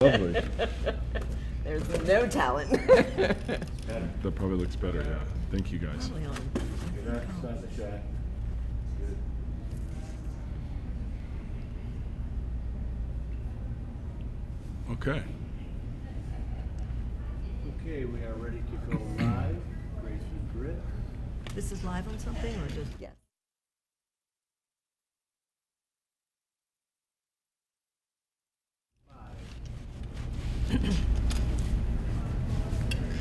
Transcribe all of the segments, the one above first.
Lovely. There's no talent. That probably looks better, yeah. Thank you, guys. Okay. Okay, we are ready to go live. Grace and Grit. This is live on something or just? Yes.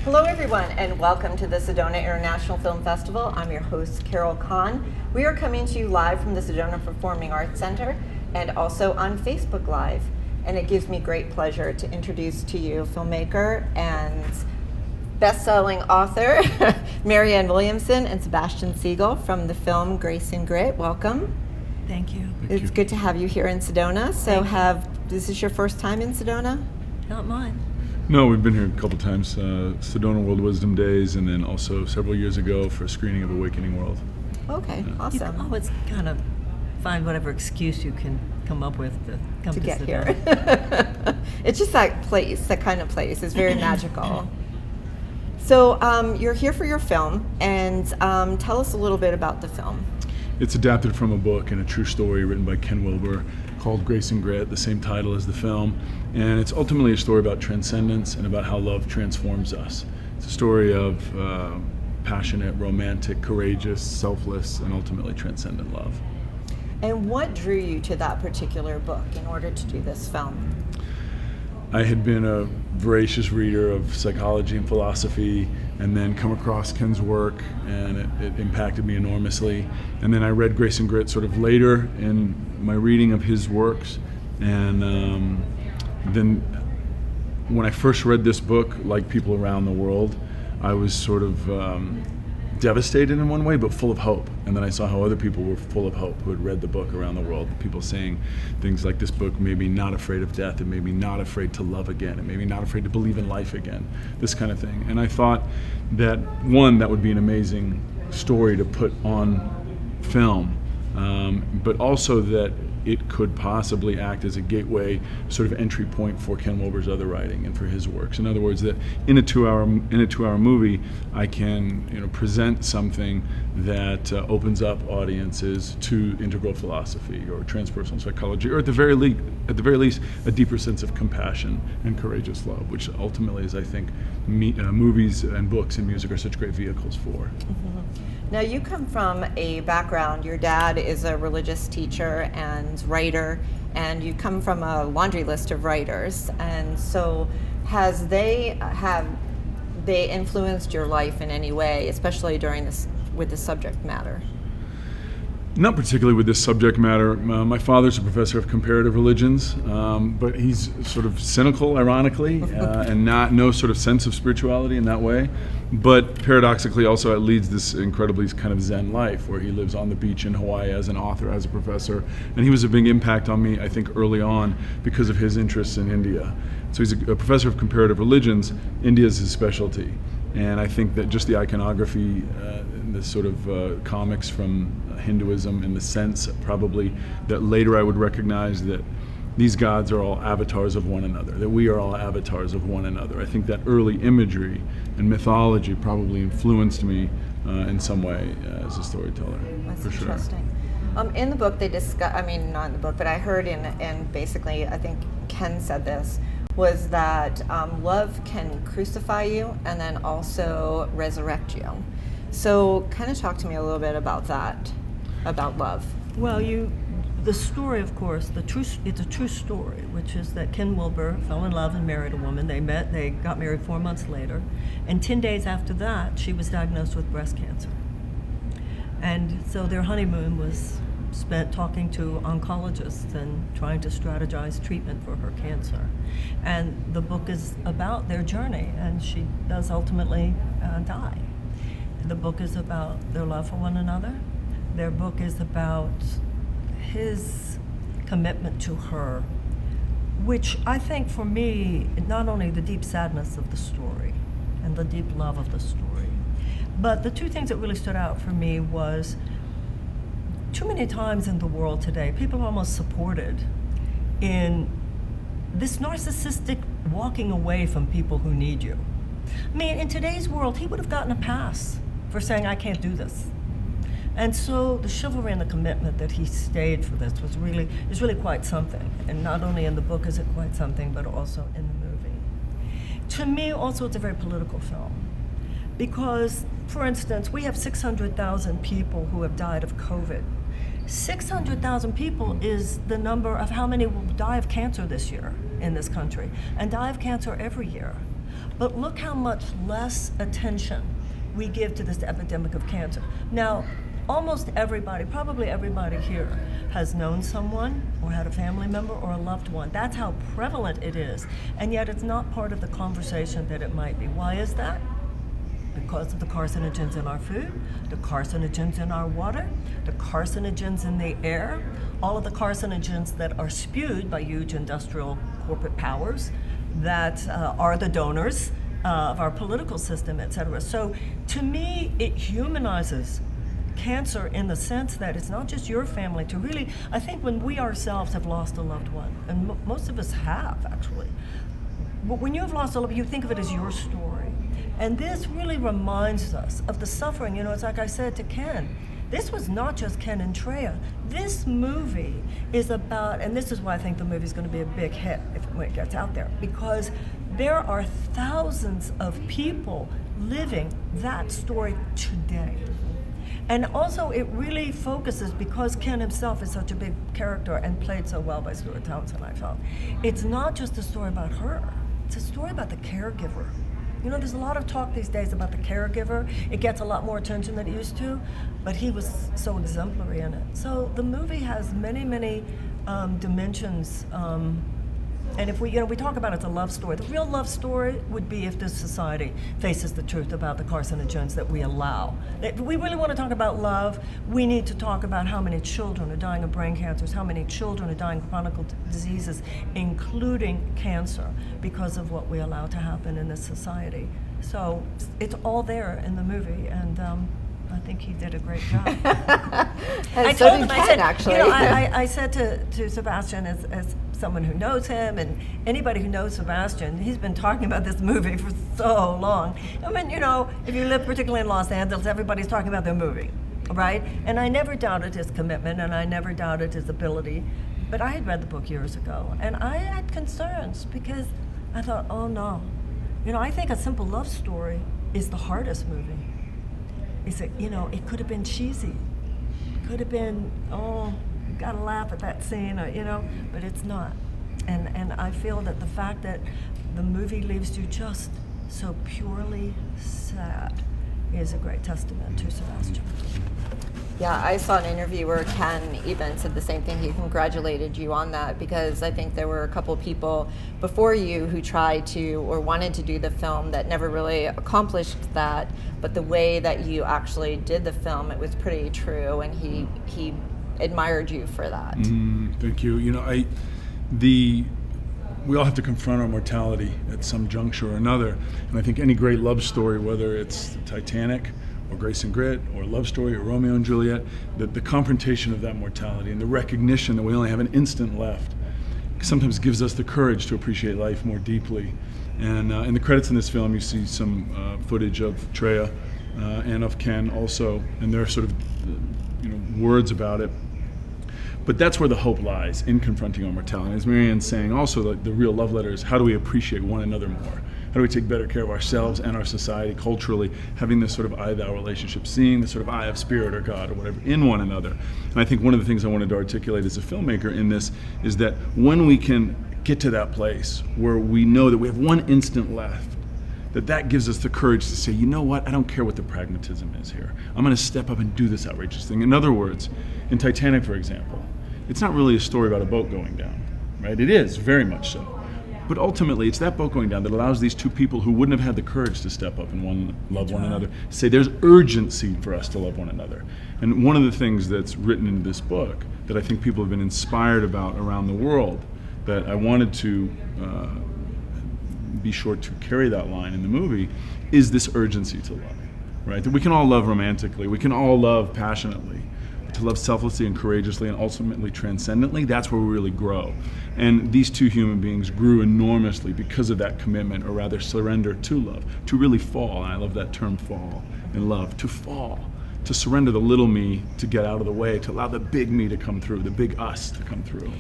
Hello everyone and welcome to the Sedona International Film Festival. I'm your host Carol Kahn. We are coming to you live from the Sedona Performing Arts Center and also on Facebook Live. And it gives me great pleasure to introduce to you filmmaker and best-selling author Marian Williamson and Sebastian Siegel from the film Grace and Grit. Welcome. Thank you. It's good to have you here in Sedona. So this is your first time in Sedona? Not mine. No, we've been here a couple times. Sedona World Wisdom Days, and then also several years ago for a screening of Awakening World. Okay, awesome. You can always kind of find whatever excuse you can come up with to come to get Sedona. here. It's just that place, that kind of place. It's very magical. So you're here for your film, and tell us a little bit about the film. It's adapted from a book and a true story written by Ken Wilber called Grace and Grit, the same title as the film. And it's ultimately a story about transcendence and about how love transforms us. It's a story of passionate, romantic, courageous, selfless, and ultimately transcendent love. And what drew you to that particular book in order to do this film? I had been a voracious reader of psychology and philosophy, and then come across Ken's work, and it impacted me enormously. And then I read Grace and Grit sort of later in my reading of his works, and then when I first read this book, like people around the world, I was sort of devastated in one way, but full of hope. And then I saw how other people were full of hope who had read the book around the world. People saying things like, this book made me not afraid of death, it made me not afraid to love again, it made me not afraid to believe in life again, this kind of thing. And I thought that, one, that would be an amazing story to put on film, but also that it could possibly act as a gateway, sort of entry point for Ken Wilber's other writing and for his works. In other words, that in a two-hour movie, I can present something that opens up audiences to integral philosophy or transpersonal psychology, or at the very least, a deeper sense of compassion and courageous love, which ultimately is, I think, movies and books and music are such great vehicles for. Mm-hmm. Now you come from a background, your dad is a religious teacher and writer, and you come from a laundry list of writers, and so have they influenced your life in any way, especially during this with the subject matter? Not particularly with this subject matter. My father's a professor of comparative religions, but he's sort of cynical, ironically, and no sort of sense of spirituality in that way. But paradoxically, also it leads this incredibly kind of Zen life, where he lives on the beach in Hawaii as an author, as a professor. And he was a big impact on me, I think, early on because of his interests in India. So he's a professor of comparative religions. India is his specialty. And I think that just the iconography, the sort of comics from Hinduism, in the sense probably that later I would recognize that these gods are all avatars of one another, that we are all avatars of one another. I think that early imagery and mythology probably influenced me in some way as a storyteller. That's for sure. Interesting. In the book they discuss, I mean not in the book, but I heard in basically, I think Ken said this, was that love can crucify you and then also resurrect you. So kind of talk to me a little bit about that, about love. Well, the story, of course, it's a true story, which is that Ken Wilber fell in love and married a woman. They met, they got married 4 months later, and 10 days after that, she was diagnosed with breast cancer. And so their honeymoon was spent talking to oncologists and trying to strategize treatment for her cancer. And the book is about their journey, and she does ultimately die. The book is about their love for one another. Their book is about his commitment to her, which I think for me, not only the deep sadness of the story and the deep love of the story, but the two things that really stood out for me was too many times in the world today, people are almost supported in this narcissistic walking away from people who need you. I mean, in today's world, he would have gotten a pass for saying, I can't do this. And so the chivalry and the commitment that he stayed for this is really quite something. And not only in the book is it quite something, but also in the movie. To me, also, it's a very political film. Because, for instance, we have 600,000 people who have died of COVID. 600,000 people is the number of how many will die of cancer this year in this country, and die of cancer every year. But look how much less attention we give to this epidemic of cancer. Now, almost everybody, probably everybody here, has known someone or had a family member or a loved one. That's how prevalent it is. And yet it's not part of the conversation that it might be. Why is that? Because of the carcinogens in our food, the carcinogens in our water, the carcinogens in the air, all of the carcinogens that are spewed by huge industrial corporate powers that are the donors of our political system, et cetera. So to me, it humanizes cancer in the sense that it's not just your family to really, I think when we ourselves have lost a loved one, and most of us have actually, but when you have lost a loved one, you think of it as your story. And this really reminds us of the suffering. You know, it's like I said to Ken, this was not just Ken and Treya. This movie is about, and this is why I think the movie is going to be a big hit when it gets out there, because there are thousands of people living that story today. And also it really focuses, because Ken himself is such a big character and played so well by Stuart Townsend, I felt. It's not just a story about her, it's a story about the caregiver. You know, there's a lot of talk these days about the caregiver. It gets a lot more attention than it used to, but he was so exemplary in it. So the movie has many, many dimensions. And if we talk about it's a love story, the real love story would be if this society faces the truth about the carcinogens that we allow. If we really want to talk about love, we need to talk about how many children are dying of brain cancers, how many children are dying of chronic diseases, including cancer, because of what we allow to happen in this society. So it's all there in the movie, and I think he did a great job. I told him, I said, actually. You know, I said to Sebastian, as someone who knows him, and anybody who knows Sebastian, he's been talking about this movie for so long. I mean, you know, if you live particularly in Los Angeles, everybody's talking about their movie, right? And I never doubted his commitment, and I never doubted his ability. But I had read the book years ago, and I had concerns because I thought, oh no. You know, I think A Simple Love Story is the hardest movie. Is that, you know, it could have been cheesy. It could have been, oh, you gotta laugh at that scene, or, you know, but it's not. And I feel that the fact that the movie leaves you just so purely sad is a great testament to Sebastian. Yeah, I saw an interview where Ken even said the same thing. He congratulated you on that, because I think there were a couple people before you who tried to or wanted to do the film that never really accomplished that. But the way that you actually did the film, it was pretty true, and he admired you for that. Thank you. You know, we all have to confront our mortality at some juncture or another. And I think any great love story, whether it's Titanic or Grace and Grit or Love Story or Romeo and Juliet, the confrontation of that mortality and the recognition that we only have an instant left sometimes gives us the courage to appreciate life more deeply. And in the credits in this film, you see some footage of Treya and of Ken also, and there are sort of words about it. But that's where the hope lies, in confronting our mortality. As Marian's saying also, the real love letter is how do we appreciate one another more? How do we take better care of ourselves and our society culturally, having this sort of I-thou relationship, seeing the sort of I of spirit or God or whatever in one another. And I think one of the things I wanted to articulate as a filmmaker in this is that when we can get to that place where we know that we have one instant left, that gives us the courage to say, you know what, I don't care what the pragmatism is here. I'm going to step up and do this outrageous thing. In other words, in Titanic, for example, it's not really a story about a boat going down, right? It is, very much so. But ultimately, it's that boat going down that allows these two people who wouldn't have had the courage to step up and love one another, say there's urgency for us to love one another. And one of the things that's written in this book that I think people have been inspired about around the world, that I wanted to be sure to carry that line in the movie, is this urgency to love, right? That we can all love romantically, we can all love passionately. to love selflessly and courageously and ultimately transcendently, that's where we really grow. And these two human beings grew enormously because of that commitment, or rather surrender to love, to really fall. And I love that term, fall, in love, to fall, to surrender the little me to get out of the way, to allow the big me to come through, the big us to come through.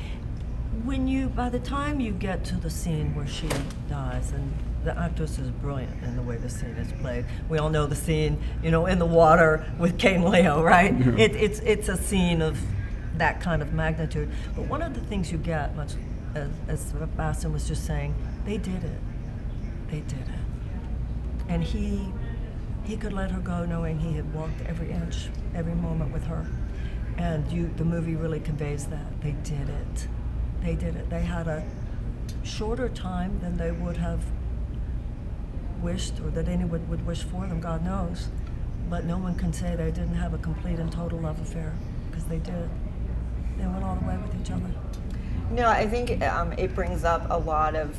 By the time you get to the scene where she dies, and the actress is brilliant in the way the scene is played. We all know the scene, in the water with Kane Leo, right? Yeah. It's a scene of that kind of magnitude. But one of the things you get, much as Sebastian was just saying, they did it. They did it. And he could let her go knowing he had walked every inch, every moment with her. And the movie really conveys that. They did it. They did it. They had a shorter time than they would have wished, or that anyone would wish for them, God knows. But no one can say they didn't have a complete and total love affair, because they did. They went all the way with each other. No, I think it brings up a lot of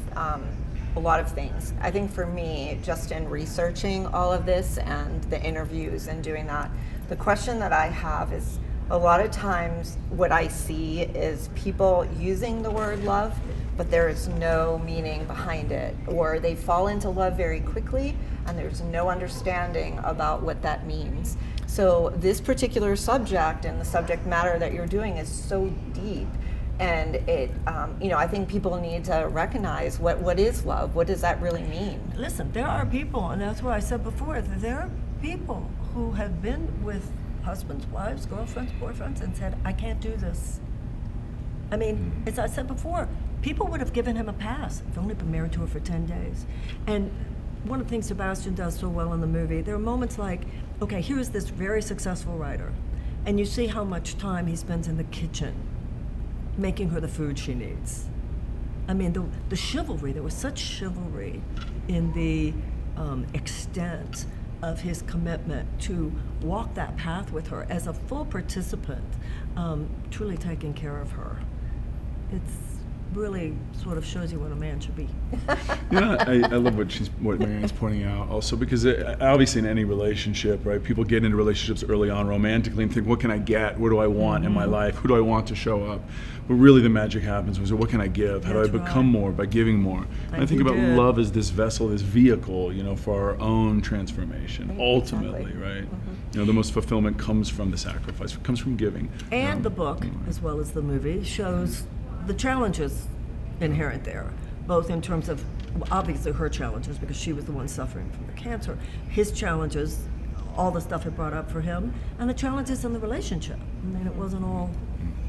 things. I think for me, just in researching all of this and the interviews and doing that, the question that I have is, a lot of times what I see is people using the word love, but there is no meaning behind it, or they fall into love very quickly and there's no understanding about what that means. So this particular subject and the subject matter that you're doing is so deep, and it, I think people need to recognize what is love. What does that really mean? Listen, there are people, and that's what I said before, that there are people who have been with husbands, wives, girlfriends, boyfriends, and said, I can't do this. I mean, as I said before, people would have given him a pass if only been married to her for 10 days. And one of the things Sebastian does so well in the movie, there are moments like, okay, here's this very successful writer, and you see how much time he spends in the kitchen making her the food she needs. I mean, the chivalry, there was such chivalry in the extent of his commitment to walk that path with her as a full participant, truly taking care of her. It's really sort of shows you what a man should be. I love what Marian's pointing out also, because obviously in any relationship, right, people get into relationships early on romantically and think, what can I get? What do I want in my life? Who do I want to show up? But really the magic happens when what can I give? How do I become more by giving more? And I think about love as this vessel, this vehicle, for our own transformation, ultimately, right? The most fulfillment comes from the sacrifice, it comes from giving. And the book, as well as the movie, shows the challenges inherent there, both in terms of, obviously her challenges, because she was the one suffering from the cancer, his challenges, all the stuff it brought up for him, and the challenges in the relationship. I mean, it wasn't all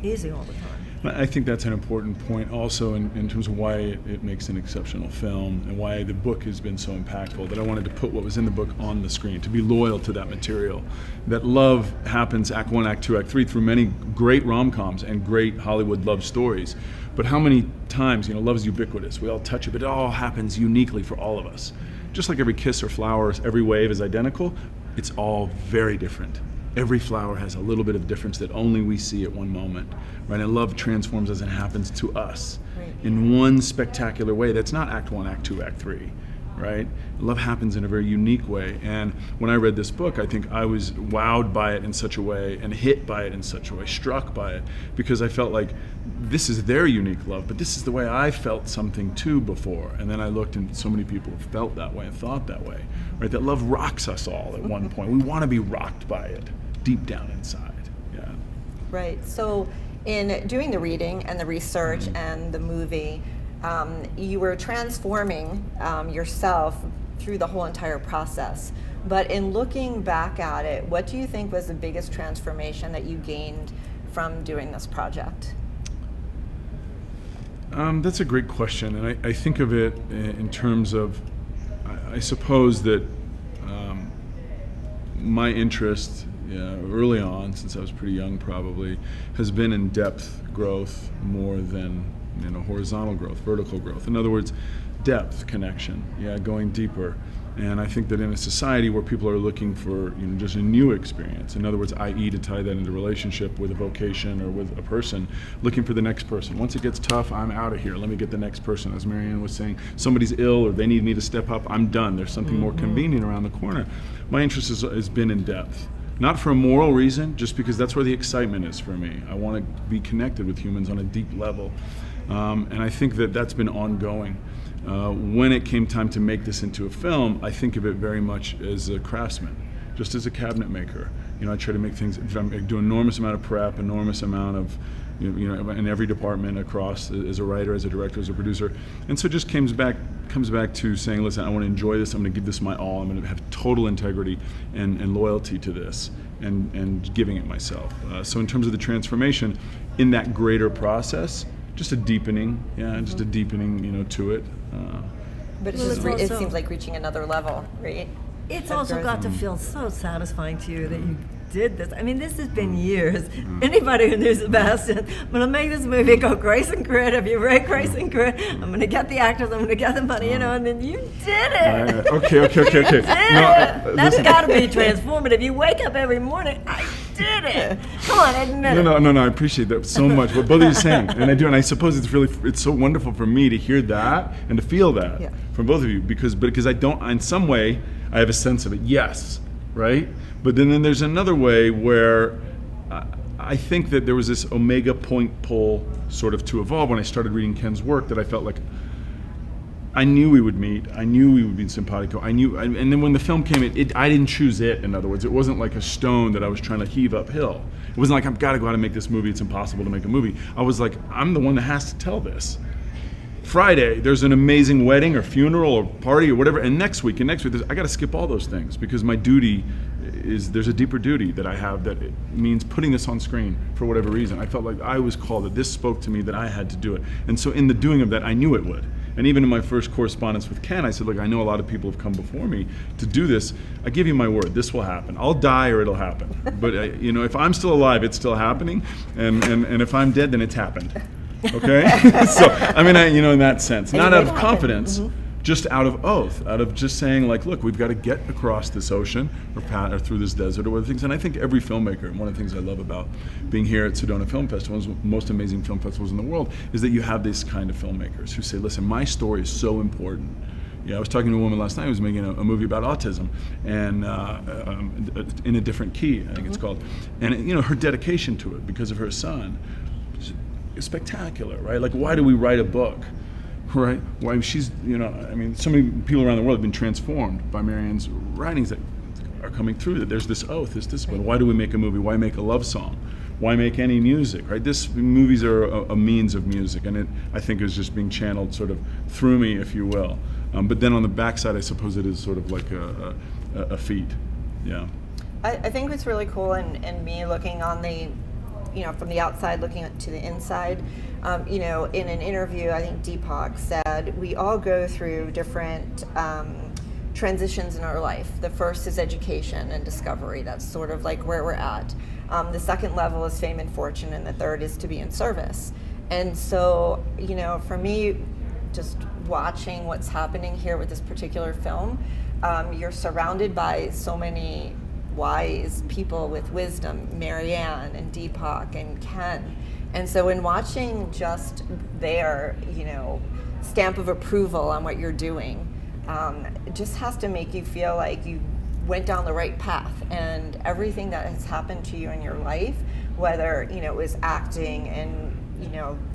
easy all the time. I think that's an important point also in terms of why it makes an exceptional film and why the book has been so impactful, that I wanted to put what was in the book on the screen, to be loyal to that material. That love happens Act 1, Act 2, Act 3 through many great rom-coms and great Hollywood love stories. But how many times, love is ubiquitous, we all touch it, but it all happens uniquely for all of us. Just like every kiss or flower, every wave is identical, it's all very different. Every flower has a little bit of difference that only we see at one moment, right? And love transforms as it happens to us in one spectacular way. That's not Act 1, Act 2, Act 3, right? Love happens in a very unique way. And when I read this book, I think I was wowed by it in such a way and hit by it in such a way, struck by it, because I felt like this is their unique love, but this is the way I felt something too before. And then I looked, and so many people have felt that way and thought that way, right? That love rocks us all at one point. We want to be rocked by it deep down inside. Yeah. Right. So in doing the reading and the research and the movie, you were transforming yourself through the whole entire process. But in looking back at it, what do you think was the biggest transformation that you gained from doing this project? That's a great question, and I think of it in terms of, I suppose that my interest early on, since I was pretty young probably, has been in depth growth more than horizontal growth, vertical growth. In other words, depth, connection, going deeper. And I think that in a society where people are looking for just a new experience, in other words, i.e. to tie that into relationship with a vocation or with a person, looking for the next person. Once it gets tough, I'm out of here. Let me get the next person. As Marian was saying, somebody's ill or they need me to step up, I'm done. There's something more convenient around the corner. My interest has been in depth, not for a moral reason, just because that's where the excitement is for me. I want to be connected with humans on a deep level. And I think that that's been ongoing. When it came time to make this into a film, I think of it very much as a craftsman, just as a cabinet maker. I try to make things, I do an enormous amount of prep, enormous amount of, in every department across, as a writer, as a director, as a producer. And so it just comes back to saying, listen, I want to enjoy this, I'm going to give this my all, I'm going to have total integrity and loyalty to this, and giving it myself. So in terms of the transformation, in that greater process, just a deepening, to it. But it's Well, just it's it also- seems like reaching another level, right? It's Of also growth. got to feel so satisfying to you that you did this. I mean, this has been years. Anybody who knew Sebastian, I'm going to make this movie, go Grace and Grit. If you rate Grace and Grit, I'm going to get the actors, I'm going to get the money, and then you did it. Okay. That's Listen. got to be transformative. You wake up every morning, I did it. Come on, admit it. No, I appreciate that so much. What both of you are saying, and I do, and I suppose it's so wonderful for me to hear that and to feel that Yeah. from both of you, because I don't, in some way, I have a sense of it. Yes, right. But then there's another way where I think that there was this omega point pull sort of to evolve when I started reading Ken's work, that I felt like I knew we would meet. I knew we would be simpatico. And then when the film came, I didn't choose it. In other words, it wasn't like a stone that I was trying to heave uphill. It wasn't like I've got to go out and make this movie. It's impossible to make a movie. I was like, I'm the one that has to tell this. Friday, there's an amazing wedding or funeral or party or whatever, and next week, I got to skip all those things, because my duty is, there's a deeper duty that I have that it means putting this on screen for whatever reason. I felt like I was called, that this spoke to me, that I had to do it. And so in the doing of that, I knew it would. And even in my first correspondence with Ken, I said, look, I know a lot of people have come before me to do this. I give you my word, this will happen. I'll die or it'll happen. But if I'm still alive, it's still happening. And if I'm dead, then it's happened. Okay? So, in that sense, And not you out made of it confidence, happen. just out of oath, out of just saying, like, look, we've got to get across this ocean or through this desert or other things. And I think every filmmaker, and one of the things I love about being here at Sedona Film Festival, one of the most amazing film festivals in the world, is that you have this kind of filmmakers who say, listen, my story is so important. Yeah, I was talking to a woman last night who was making a movie about autism, and in a different key, I think it's called. And her dedication to it because of her son is spectacular, right? Like, why do we write a book? Right? Why she's, so many people around the world have been transformed by Marian's writings that are coming through, that there's this oath, this discipline. Why do we make a movie? Why make a love song? Why make any music, right? Movies are a means of music, and it, I think, is just being channeled sort of through me, if you will. But then on the backside, I suppose it is sort of like a feat, yeah. I think what's really cool, and me looking on the, from the outside looking to the inside, in an interview, I think Deepak said, we all go through different transitions in our life. The first is education and discovery. That's sort of like where we're at. The second level is fame and fortune, and the third is to be in service. And so, for me, just watching what's happening here with this particular film, you're surrounded by so many wise people with wisdom, Marianne and Deepak and Ken. And so in watching just their, stamp of approval on what you're doing, it just has to make you feel like you went down the right path, and everything that has happened to you in your life, whether, it was acting and,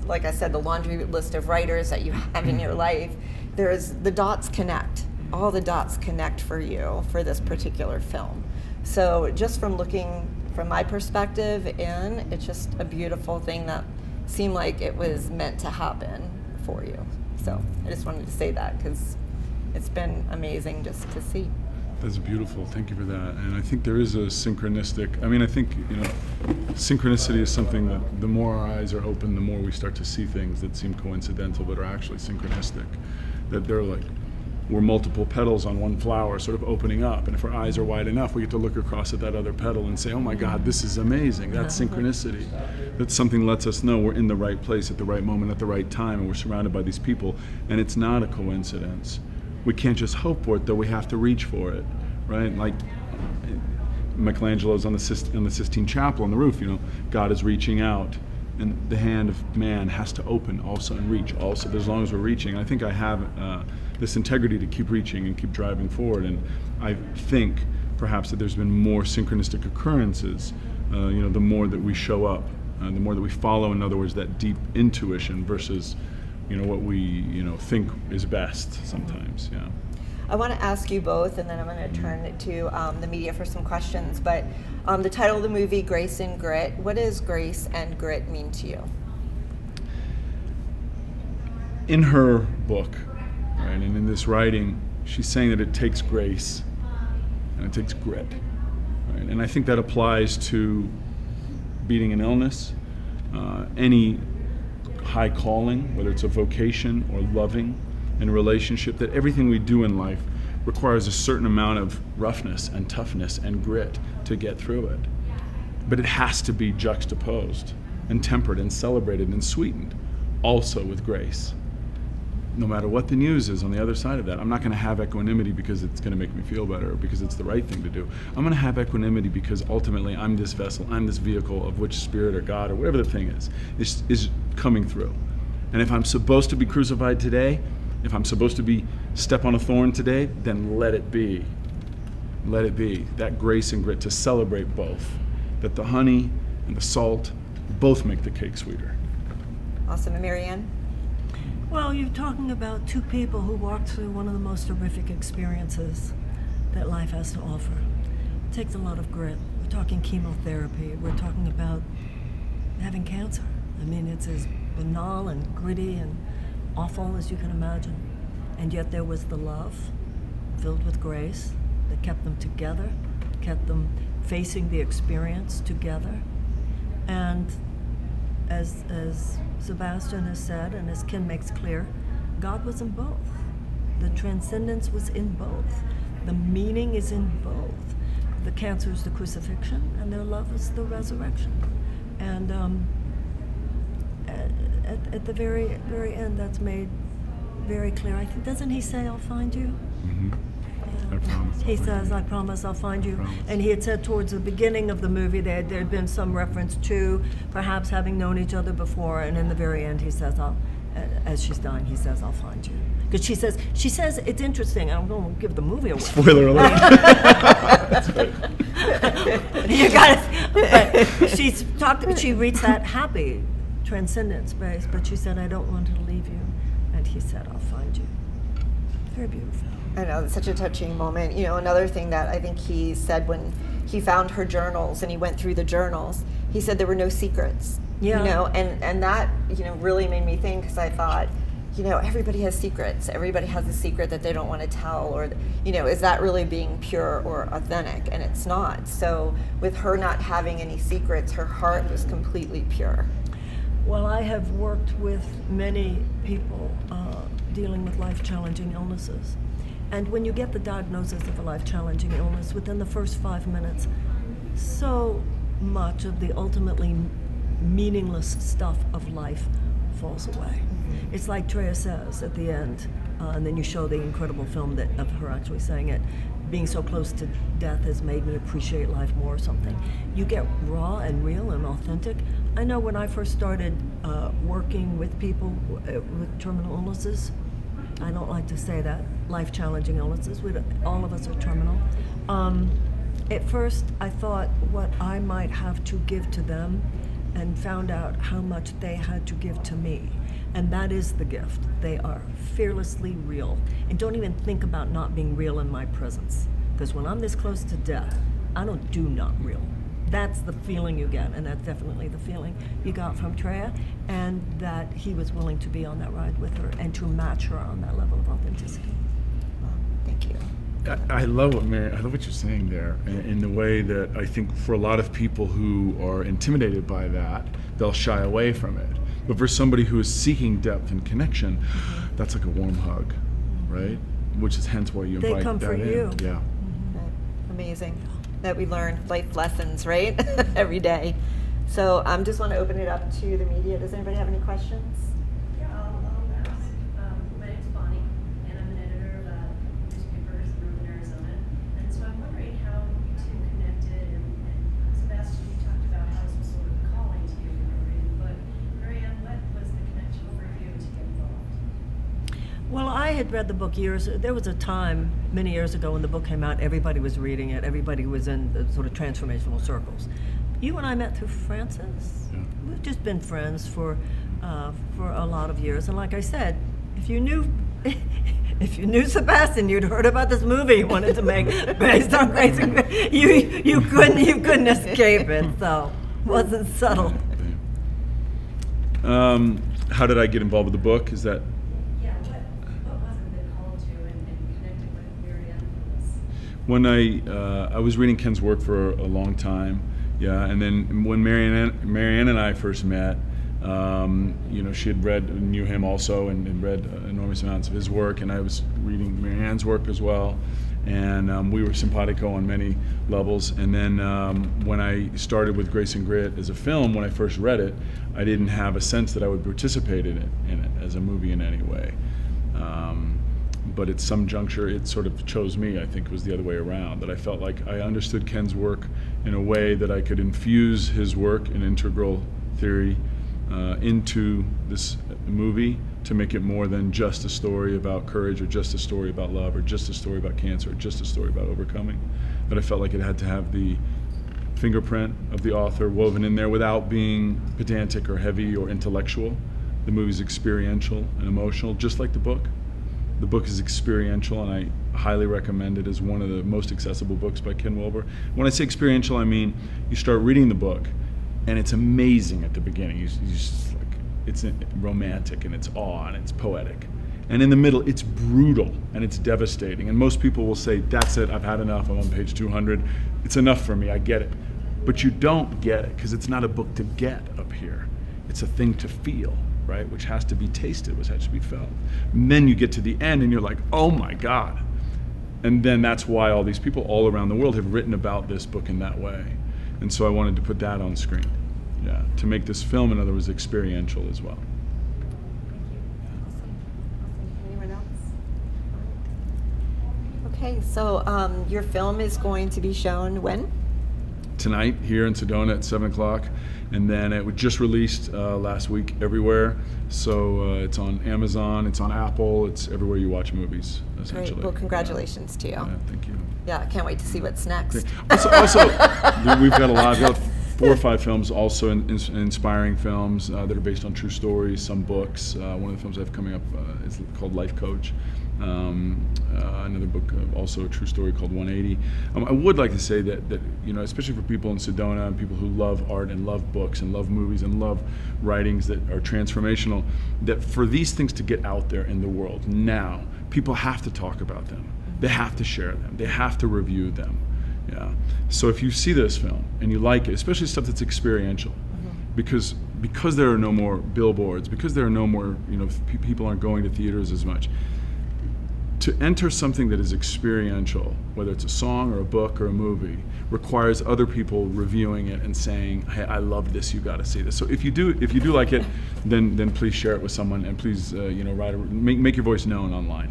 like I said, the laundry list of writers that you have in your life, the dots connect. All the dots connect for you for this particular film. So just from looking from my perspective in, it's just a beautiful thing that seemed like it was meant to happen for you. So I just wanted to say that, because it's been amazing just to see. That's beautiful. Thank you for that. And I think there is a synchronistic, I think, synchronicity is something that the more our eyes are open, the more we start to see things that seem coincidental but are actually synchronistic. That they're like, we're multiple petals on one flower sort of opening up, and if our eyes are wide enough, we get to look across at that other petal and say, oh my God, this is amazing. That's synchronicity. That something lets us know we're in the right place at the right moment at the right time, and we're surrounded by these people, and it's not a coincidence. We can't just hope for it, though. We have to reach for it, right? Like Michelangelo's on the Sistine Chapel on the roof, God is reaching out, and the hand of man has to open also and reach also. But as long as we're reaching, I think I have this integrity to keep reaching and keep driving forward. And I think perhaps that there's been more synchronistic occurrences, the more that we show up, the more that we follow, in other words, that deep intuition versus, what we, think is best sometimes, yeah. I want to ask you both, and then I'm going to turn it to the media for some questions, but the title of the movie, Grace and Grit, what does grace and grit mean to you? In her book, right, and in this writing, she's saying that it takes grace and it takes grit, right? And I think that applies to beating an illness, any high calling, whether it's a vocation or loving in a relationship, that everything we do in life requires a certain amount of roughness and toughness and grit to get through it. But it has to be juxtaposed and tempered and celebrated and sweetened also with grace. No matter what the news is on the other side of that, I'm not going to have equanimity because it's going to make me feel better or because it's the right thing to do. I'm going to have equanimity because ultimately I'm this vessel, I'm this vehicle of which spirit or God or whatever the thing is coming through. And if I'm supposed to be crucified today, if I'm supposed to be step on a thorn today, then let it be. Let it be. That grace and grit to celebrate both. That the honey and the salt both make the cake sweeter. Awesome. And Marianne? Well, you're talking about two people who walked through one of the most horrific experiences that life has to offer. It takes a lot of grit. We're talking chemotherapy. We're talking about having cancer. I mean, it's as banal and gritty and awful as you can imagine. And yet there was the love filled with grace that kept them together, kept them facing the experience together. And as Sebastian has said, and as Ken makes clear, God was in both. The transcendence was in both. The meaning is in both. The cancer is the crucifixion, and their love is the resurrection. And at the very, very end, that's made very clear. I think, doesn't he say, "I'll find you"? Mm-hmm. I promise. He says, "I promise I'll find you." And he had said towards the beginning of the movie that there had been some reference to perhaps having known each other before, and in the very end he says, as she's dying, he says, "I'll find you." Because she says, it's interesting, I'm going to give the movie away. Spoiler alert. That's right. You got it. But she reached that happy transcendent space, but she said, "I don't want to leave you." And he said, "I'll find you." Very beautiful. I know, it's such a touching moment. Another thing that I think he said when he found her journals and he went through the journals, he said there were no secrets. Yeah. And that, really made me think, because I thought, everybody has secrets. Everybody has a secret that they don't want to tell, or, is that really being pure or authentic? And it's not. So with her not having any secrets, her heart was completely pure. Well, I have worked with many people dealing with life-challenging illnesses. And when you get the diagnosis of a life-challenging illness, within the first 5 minutes, so much of the ultimately meaningless stuff of life falls away. Mm-hmm. It's like Treya says at the end, and then you show the incredible film of her actually saying it, being so close to death has made me appreciate life more or something. You get raw and real and authentic. I know when I first started working with people with terminal illnesses, I don't like to say that, life-challenging illnesses, all of us are terminal. At first, I thought what I might have to give to them, and found out how much they had to give to me. And that is the gift. They are fearlessly real. And don't even think about not being real in my presence. Because when I'm this close to death, I don't do not real. That's the feeling you get, and that's definitely the feeling you got from Treya, and that he was willing to be on that ride with her and to match her on that level of authenticity. Thank you. I love what you're saying there, in the way that I think for a lot of people who are intimidated by that, they'll shy away from it. But for somebody who is seeking depth and connection, that's like a warm hug, right? Which is hence why you invite that in. They come for you. Yeah. Amazing that we learn life lessons, right? Every day. So I just want to open it up to the media. Does anybody have any questions? Yeah, I'll ask. My name's Bonnie, and I'm an editor of newspapers in Northern Arizona. And so I'm wondering how you two connected. And Sebastian, you talked about how this was sort of calling to you in your reading, but Marianne, what was the connection for you to get involved? Well, I had read the book there was a time many years ago when the book came out, everybody was reading it, everybody was in the sort of transformational circles. You and I met through Francis. Yeah. We've just been friends for a lot of years, and like I said, if you knew Sebastian, you'd heard about this movie he wanted to make based on Grace and Grit. You couldn't escape it, so it wasn't subtle. How did I get involved with the book? Is that Yeah, what was it that called you and connected with Marian for this? when I was reading Ken's work for a long time, yeah, and then when Marianne and I first met, she had knew him also and read enormous amounts of his work, and I was reading Marianne's work as well, and we were simpatico on many levels. And then when I started with Grace and Grit as a film, when I first read it, I didn't have a sense that I would participate in it as a movie in any way. But at some juncture, it sort of chose me. I think it was the other way around, that I felt like I understood Ken's work in a way that I could infuse his work in integral theory into this movie to make it more than just a story about courage, or just a story about love, or just a story about cancer, or just a story about overcoming. But I felt like it had to have the fingerprint of the author woven in there without being pedantic or heavy or intellectual. The movie's experiential and emotional, just like the book. The book is experiential, and I highly recommend it as one of the most accessible books by Ken Wilber. When I say experiential, I mean you start reading the book, and it's amazing at the beginning. You just like, it's romantic, and it's awe, and it's poetic. And in the middle, it's brutal, and it's devastating. And most people will say, that's it, I've had enough, I'm on page 200. It's enough for me, I get it. But you don't get it, because it's not a book to get up here. It's a thing to feel, right? Which has to be tasted, which has to be felt. And then you get to the end, and you're like, oh my God. And then that's why all these people all around the world have written about this book in that way. And so I wanted to put that on screen, yeah, to make this film, in other words, experiential as well. Anyone else? Okay, so your film is going to be shown when? Tonight here in Sedona at 7 o'clock, and then it was just released last week everywhere. So it's on Amazon, it's on Apple, it's everywhere you watch movies, essentially. Great. Well, congratulations to you. Yeah, thank you. Yeah, I can't wait to see what's next. Also, we've got a lot. We've got 4 or 5 films, also inspiring films that are based on true stories. Some books. One of the films I have coming up is called Life Coach. Another book, also a true story, called 180. I would like to say that especially for people in Sedona and people who love art and love books and love movies and love writings that are transformational, that for these things to get out there in the world now, people have to talk about them. They have to share them. They have to review them. Yeah. So if you see this film and you like it, especially stuff that's experiential, because there are no more billboards, because there are no more, people aren't going to theaters as much. To enter something that is experiential, whether it's a song or a book or a movie, requires other people reviewing it and saying, "Hey, I love this. You got to see this." So if you do like it, then please share it with someone, and please, make your voice known online.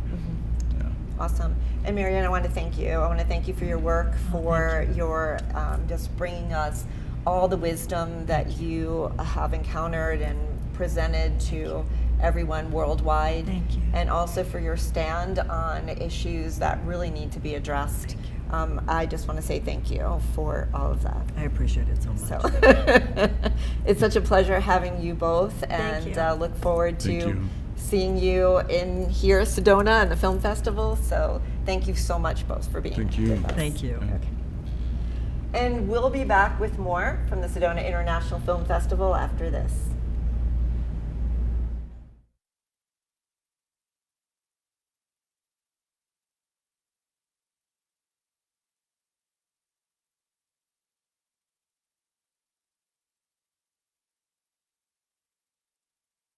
Yeah. Awesome. And Marian, I want to thank you. I want to thank you for your work, for your just bringing us all the wisdom that you have encountered and presented to everyone worldwide. Thank you. And also for your stand on issues that really need to be addressed. I just want to say thank you for all of that. I appreciate it so much. So it's such a pleasure having you both, and Thank you. look forward Thank to you. seeing you in here, Sedona, and the film festival. So thank you so much both for being Thank here you. with us. Thank you. And we'll be back with more from the Sedona International Film Festival after this.